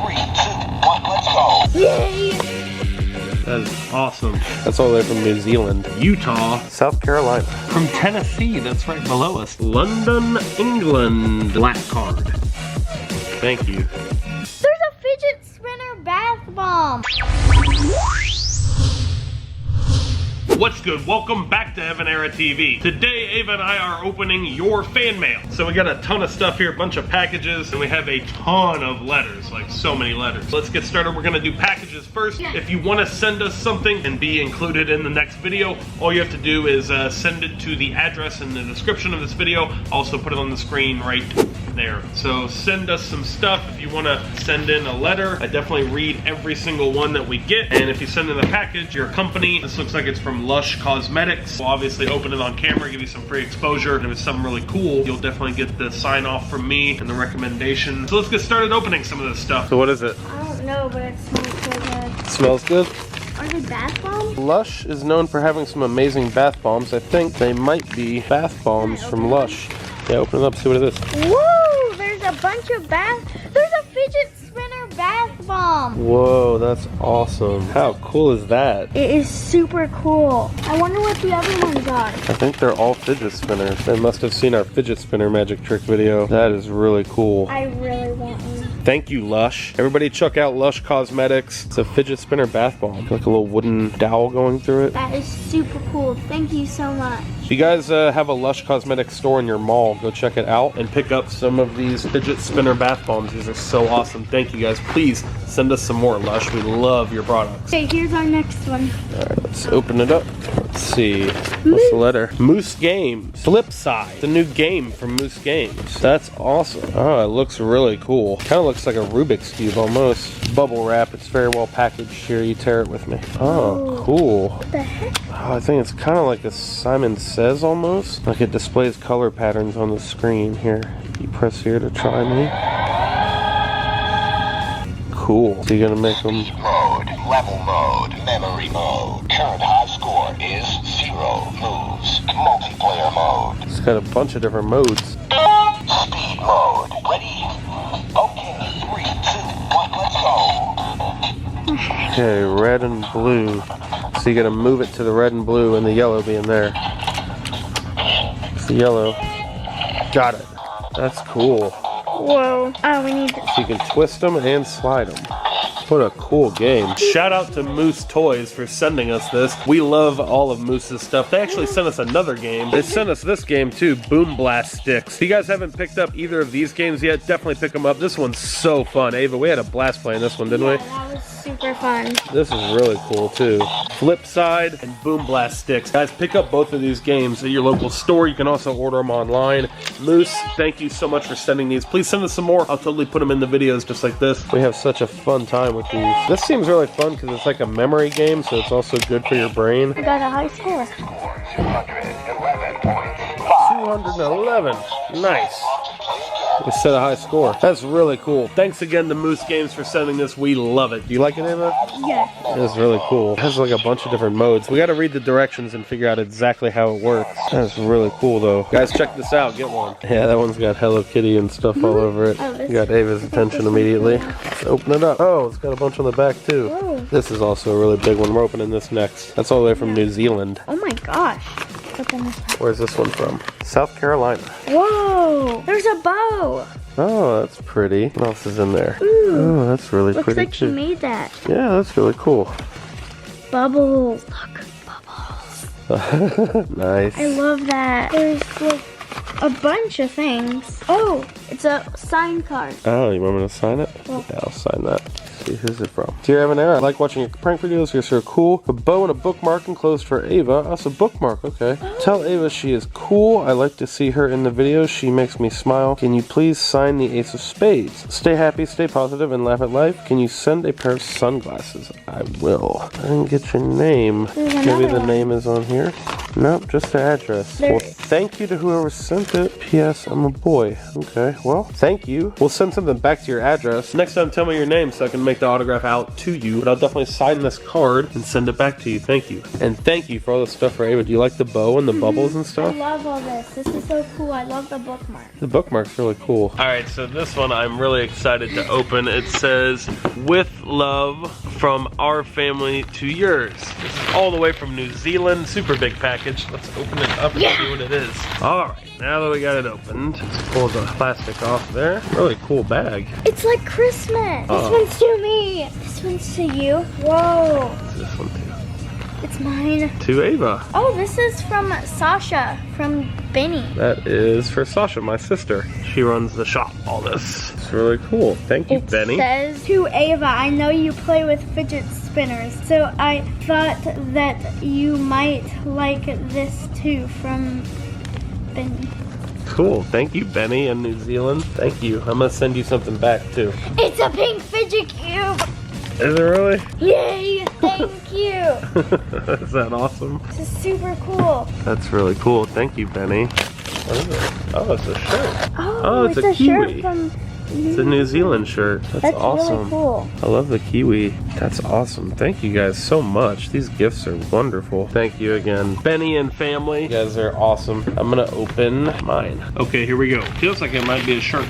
3, 2, 1, let's go. Yay! That is awesome. That's all the way from New Zealand. Utah. South Carolina. From Tennessee, that's right below us. London, England. Black card. Thank you. There's a Fidget Spinner Bath Bomb. What's good? Welcome back to Heaven Era TV. Today, Ava and I are opening your fan mail. So we got a ton of stuff here, a bunch of packages, and we have a ton of letters, like so many letters. Let's get started. We're gonna do packages first. Yeah. If you wanna send us something and be included in the next video, all you have to do is send it to the address in the description of this video. Also put it on the screen right there. So send us some stuff if you wanna send in a letter. I definitely read every single one that we get. And if you send in a package, your company, this looks like it's from Lush Cosmetics. We'll obviously open it on camera, give you some free exposure. And if it's something really cool, you'll definitely get the sign off from me and the recommendation. So let's get started opening some of this stuff. So what is it? I don't know, but it smells so good. It smells good? Are they bath bombs? Lush is known for having some amazing bath bombs. I think they might be bath bombs from Lush. Yeah, open it up, see what it is. Whoa! There's a bunch of There's a Fidget Spinner Bath Bomb. Whoa, that's awesome. How cool is that? It is super cool. I wonder what the other ones are. I think they're all fidget spinners. They must have seen our fidget spinner magic trick video. That is really cool. I really want one. Thank you, Lush. Everybody check out Lush Cosmetics. It's a fidget spinner bath bomb. Like a little wooden dowel going through it. That is super cool. Thank you so much. If you guys have a Lush Cosmetics store in your mall, go check it out and pick up some of these fidget spinner bath bombs. These are so awesome. Thank you guys. Please send us some more, Lush. We love your products. Okay, here's our next one. Alright, let's open it up. Let's see. What's the letter? Moose Games. FlipSide. It's a new game from Moose Games. That's awesome. Oh, it looks really cool. Kind of looks like a Rubik's Cube almost. Bubble wrap. It's very well packaged. Here, you tear it with me. Oh, cool. What the heck? Oh, I think it's kind of like a Simon Says almost. Like it displays color patterns on the screen. Here, you press here to try me. Cool. So you're gonna make them... Mode, level mode, memory mode. Current high score is 0 moves. Multiplayer mode. It's got a bunch of different modes. Speed mode. Ready? Okay, 3, 2, 1, let's go. Okay, red and blue. So you gotta move it to the red and blue and the yellow being there. It's the yellow. Got it. That's cool. Whoa. Oh, we need So you can twist them and slide them. What a cool game. Shout out to Moose Toys for sending us this. We love all of Moose's stuff. They actually sent us another game. They sent us this game too, Boom Blast Sticks. If you guys haven't picked up either of these games yet, definitely pick them up. This one's so fun. Ava, we had a blast playing this one, didn't we? That was super fun. This is really cool too. FlipSide and Boom Blast Sticks. Guys, pick up both of these games at your local store. You can also order them online. Moose, thank you so much for sending these. Please send us some more. I'll totally put them in the videos just like this. We have such a fun time with these. This seems really fun because it's like a memory game, so it's also good for your brain. I got a high score. 211. Nice. We set a high score. That's really cool. Thanks again to Moose Games for sending this. We love it. Do you like it, Ava? Yeah. It's really cool. It has like a bunch of different modes. We got to read the directions and figure out exactly how it works. That's really cool though. Guys, check this out. Get one. Yeah, that one's got Hello Kitty and stuff all over it. Oh, You got Ava's attention immediately. Let's open it up. Oh, it's got a bunch on the back too. Whoa. This is also a really big one. We're opening this next. That's all the way from New Zealand. Oh my gosh. Open this up. Where's this one from? South Carolina. Whoa. There's a bow. Oh, that's pretty. What else is in there? Ooh. Oh, that's really Looks pretty like too. she made that. Yeah, that's really cool. Bubbles. Look, bubbles. Nice. I love that. There's like a bunch of things. Oh, it's a sign card. Oh, you want me to sign it? Well- Yeah, I'll sign that. See, who's it from? Dear Heaven Era, I like watching your prank videos. You're so cool. A bow and a bookmark enclosed for Ava. That's a bookmark, okay. Tell Ava she is cool. I like to see her in the videos. She makes me smile. Can you please sign the Ace of Spades? Stay happy, stay positive, and laugh at life. Can you send a pair of sunglasses? I will. I didn't get your name. There's Maybe another the one. name is on here. Nope, just the address. There- Well, thank you to whoever sent it. P.S. I'm a boy. Okay, well, thank you. We'll send something back to your address. Next time, tell me your name so I can make make the autograph out to you, but I'll definitely sign this card and send it back to you. Thank you. And thank you for all the stuff for Ava. Do you like the bow and the bubbles and stuff? I love all this. This is so cool. I love the bookmark. The bookmark's really cool. All right, so this one I'm really excited to open. It says, "With love from our family to yours." This is all the way from New Zealand. Super big package. Let's open it up and see what it is. All right, now that we got it opened, let's pull the plastic off there. Really cool bag. It's like Christmas. Oh. This one's to me. This one's to you. Whoa. This one too. It's mine. To Ava. Oh, this is from Sasha, from Benny. That is for Sasha, my sister. She runs the shop, all this. It's really cool. Thank you, Benny. It says, "To Ava, I know you play with fidget spinners, so I thought that you might like this too, from Benny." Cool. Thank you, Benny in New Zealand. Thank you. I'm gonna send you something back too. It's a pink fidget cube. Is it really? Yay! Thank you. Is that awesome? This is super cool. That's really cool. Thank you, Benny. What is it? Oh, it's a shirt. Oh, it's a shirt kiwi. from It's a New Zealand shirt. That's awesome. Really cool. I love the kiwi. That's awesome. Thank you guys so much. These gifts are wonderful. Thank you again, Benny and family. You guys are awesome. I'm gonna open mine. Okay, here we go. Feels like it might be a shirt.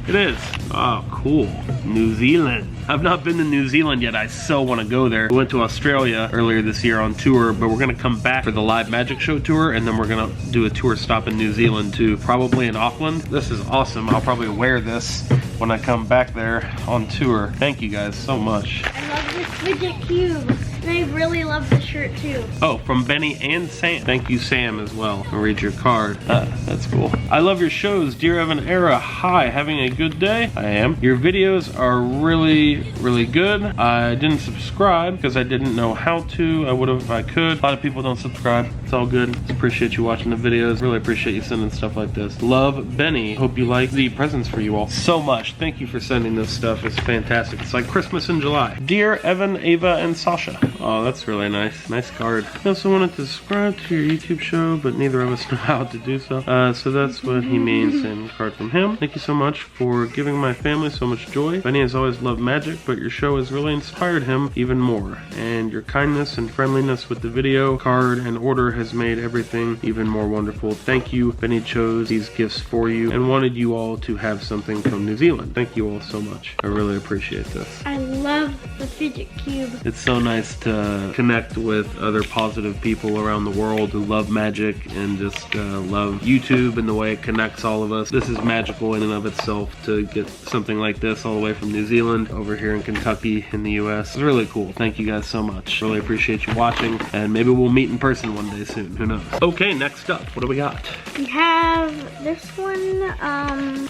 It is. Oh, cool. New Zealand. I've not been to New Zealand yet. I so want to go there. We went to Australia earlier this year on tour, but we're going to come back for the live magic show tour, and then we're going to do a tour stop in New Zealand too, probably in Auckland. This is awesome. I'll probably wear this when I come back there on tour. Thank you guys so much. I love this fidget cube. And I really love the shirt too. Oh, from Benny and Sam. Thank you, Sam, as well. I'll read your card. That's cool. I love your shows. Dear Evan Era, hi, having a good day? I am. Your videos are really good. I didn't subscribe because I didn't know how to. I would have if I could. A lot of people don't subscribe. It's all good. Just appreciate you watching the videos. Really appreciate you sending stuff like this. Love, Benny. Hope you like the presents for you all so much. Thank you for sending this stuff. It's fantastic. It's like Christmas in July. Dear Evan, Ava, and Sasha. Oh, that's really nice. Nice card. I also wanted to subscribe to your YouTube show, but neither of us know how to do so. So that's what he means, and card from him. Thank you so much for giving my family so much joy. Benny has always loved magic, but your show has really inspired him even more. And your kindness and friendliness with the video, card, and order has made everything even more wonderful. Thank you. Benny chose these gifts for you and wanted you all to have something from New Zealand. Thank you all so much. I really appreciate this. I love the fidget cube. It's so nice to connect with other positive people around the world who love magic and just love YouTube and the way it connects all of us. This is magical in and of itself to get something like this all the way from New Zealand over here in Kentucky in the US. It's really cool. Thank you guys so much. Really appreciate you watching, and maybe we'll meet in person one day soon. Who knows? Okay, next up, what do we got? We have this one,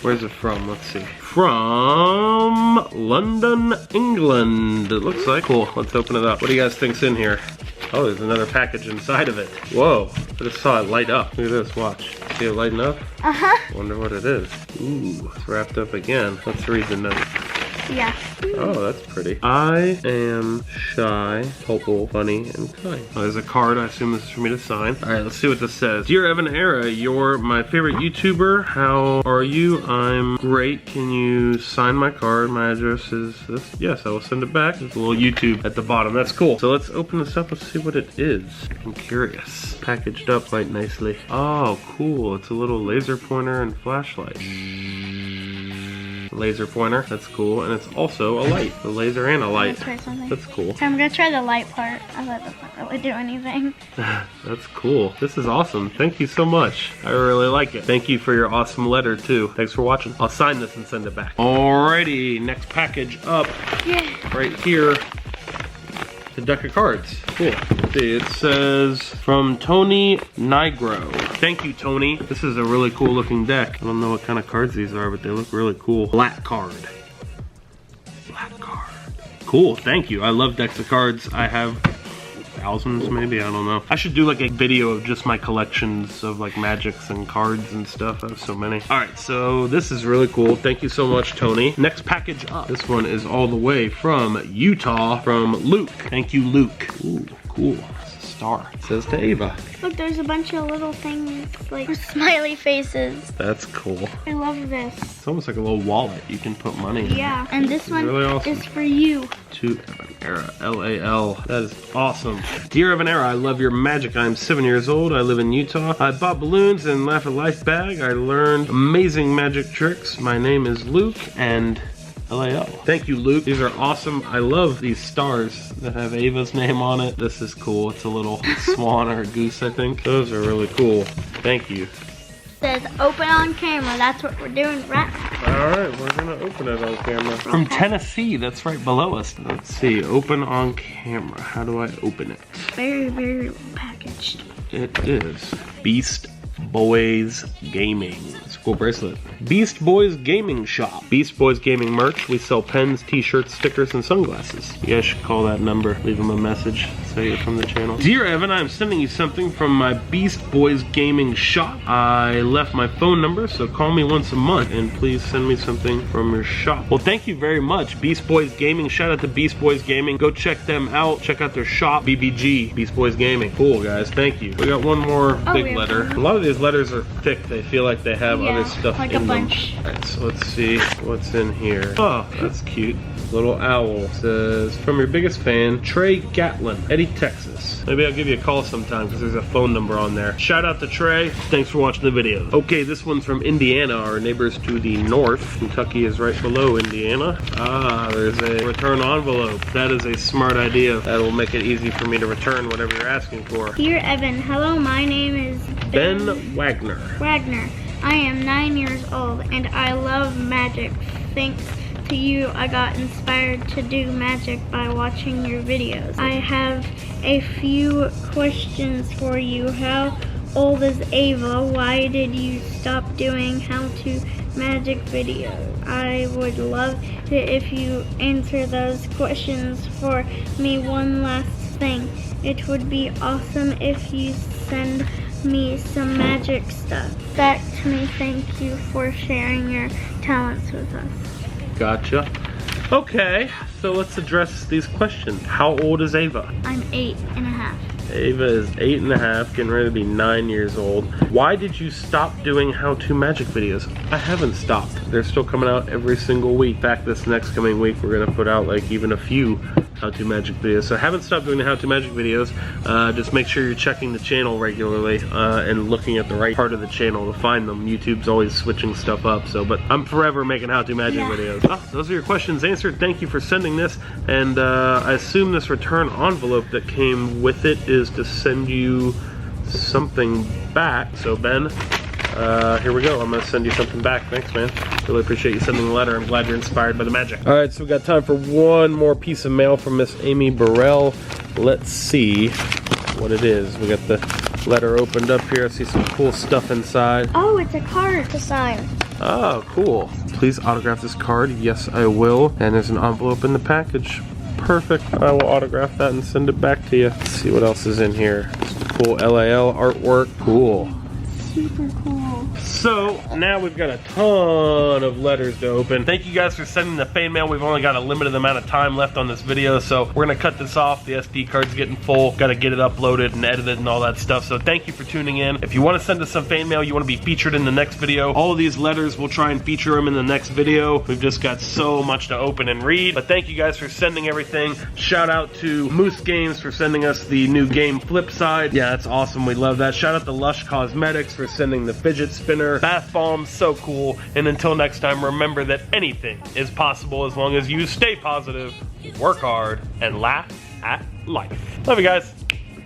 Where's it from? Let's see. From London, England. It looks like. Cool. Let's open it up. What do you guys think's in here? Oh, there's another package inside of it. Whoa. I just saw it light up. Look at this. Watch. See it lighting up? Uh-huh. Wonder what it is. Ooh, it's wrapped up again. Let's read the note. Yeah. Oh, that's pretty. I am shy, hopeful, funny, and kind. Oh, there's a card. I assume this is for me to sign. All right, let's see what this says. Dear Evan Era, you're my favorite YouTuber. How are you? I'm great. Can you sign my card? My address is this. Yes, I will send it back. There's a little YouTube at the bottom. That's cool. So let's open this up. Let's see what it is. I'm curious. Packaged up quite nicely. Oh, cool. It's a little laser pointer and flashlight. Laser pointer, that's cool, and it's also a light, a laser and a light. Try something. That's cool. So I'm gonna try the light part. I thought that doesn't really do anything. That's cool. This is awesome. Thank you so much. I really like it. Thank you for your awesome letter too. Thanks for watching. I'll sign this and send it back. Alrighty, next package up. Yeah. Right here. The deck of cards. Cool. Let's see, it says from Tony Nigro. Thank you, Tony. This is a really cool looking deck. I don't know what kind of cards these are, but they look really cool. Black card. Black card. Cool, thank you. I love decks of cards. I have thousands maybe, I don't know. I should do like a video of just my collections of like magics and cards and stuff. I have so many. All right, so this is really cool. Thank you so much, Tony. Next package up. This one is all the way from Utah from Luke. Thank you, Luke. Ooh, cool. This is star. It says to Ava. Look, there's a bunch of little things like smiley faces. That's cool. I love this. It's almost like a little wallet. You can put money in. Yeah, and this one really awesome. is for you. To Evanera, L-A-L. That is awesome. Dear Evanera, I love your magic. I'm 7 years old. I live in Utah. I bought balloons and Laugh at Life bag. I learned amazing magic tricks. My name is Luke and LAL. Thank you, Luke. These are awesome. I love these stars that have Ava's name on it. This is cool. It's a little swan or a goose, I think. Those are really cool. Thank you. Says open on camera. That's what we're doing right now. Alright, we're gonna open it on camera. From Tennessee, that's right below us. Let's see, open on camera. How do I open it? Very, very well packaged. It is Beast Boys Gaming. It's a cool bracelet. Beast Boys Gaming Shop. Beast Boys Gaming merch. We sell pens, t-shirts, stickers, and sunglasses. You guys should call that number. Leave them a message. Say you're from the channel. Dear Evan, I'm sending you something from my Beast Boys Gaming Shop. I left my phone number, so call me once a month and please send me something from your shop. Well, thank you very much, Beast Boys Gaming. Shout out to Beast Boys Gaming. Go check them out. Check out their shop, BBG, Beast Boys Gaming. Cool, guys. Thank you. We got one more big letter. A lot of these letters are thick. They feel like they have other stuff like in a them. bunch. Alright, so let's see what's in here. Oh, that's cute. Little owl. It says, from your biggest fan, Trey Gatlin, Eddie, Texas. Maybe I'll give you a call sometime because there's a phone number on there. Shout out to Trey. Thanks for watching the video. Okay, this one's from Indiana, our neighbors to the north. Kentucky is right below Indiana. Ah, there's a return envelope. That is a smart idea. That will make it easy for me to return whatever you're asking for. Dear Evan, hello, my name is Ben Wagner. I am 9 years old and I love magic. Thanks to you, I got inspired to do magic by watching your videos. I have a few questions for you. How old is Ava? Why did you stop doing how-to magic videos? I would love it if you answer those questions for me. One last thing. It would be awesome if you send me some magic stuff back to me. Thank you for sharing your talents with us. Gotcha. Okay, so let's address these questions. How old is Ava? I'm 8.5. Ava is 8.5, getting ready to be 9 years old. Why did you stop doing how-to magic videos? I haven't stopped. They're still coming out every single week. In fact, this next coming week, we're gonna put out like even a few how-to magic videos. So I haven't stopped doing the how-to magic videos. Just make sure you're checking the channel regularly and looking at the right part of the channel to find them. YouTube's always switching stuff up, so, but I'm forever making how-to magic videos. Oh, those are your questions answered. Thank you for sending this. And I assume this return envelope that came with it is to send you something back. So Ben, here we go. I'm gonna send you something back. Thanks, man. Really appreciate you sending the letter. I'm glad you're inspired by the magic. All right, so we got time for one more piece of mail from Miss Amy Burrell. Let's see what it is. We got the letter opened up here. I see some cool stuff inside. Oh, it's a card to sign. Oh, cool. Please autograph this card. Yes, I will. And there's an envelope in the package. Perfect. I will autograph that and send it back to you. Let's see what else is in here. Some cool LAL artwork. Cool. Super cool. So now we've got a ton of letters to open. Thank you guys for sending the fan mail. We've only got a limited amount of time left on this video, so we're gonna cut this off. The SD card's getting full. Gotta get it uploaded and edited and all that stuff. So thank you for tuning in. If you want to send us some fan mail, you want to be featured in the next video, all of these letters, we'll try and feature them in the next video. We've just got so much to open and read. But thank you guys for sending everything. Shout out to Moose Games for sending us the new game FlipSide. Yeah, that's awesome. We love that. Shout out to Lush Cosmetics for sending the Fidget Spinner Bath Bombs. So cool. And until next time, remember that anything is possible as long as you stay positive, work hard, and laugh at life. Love you guys.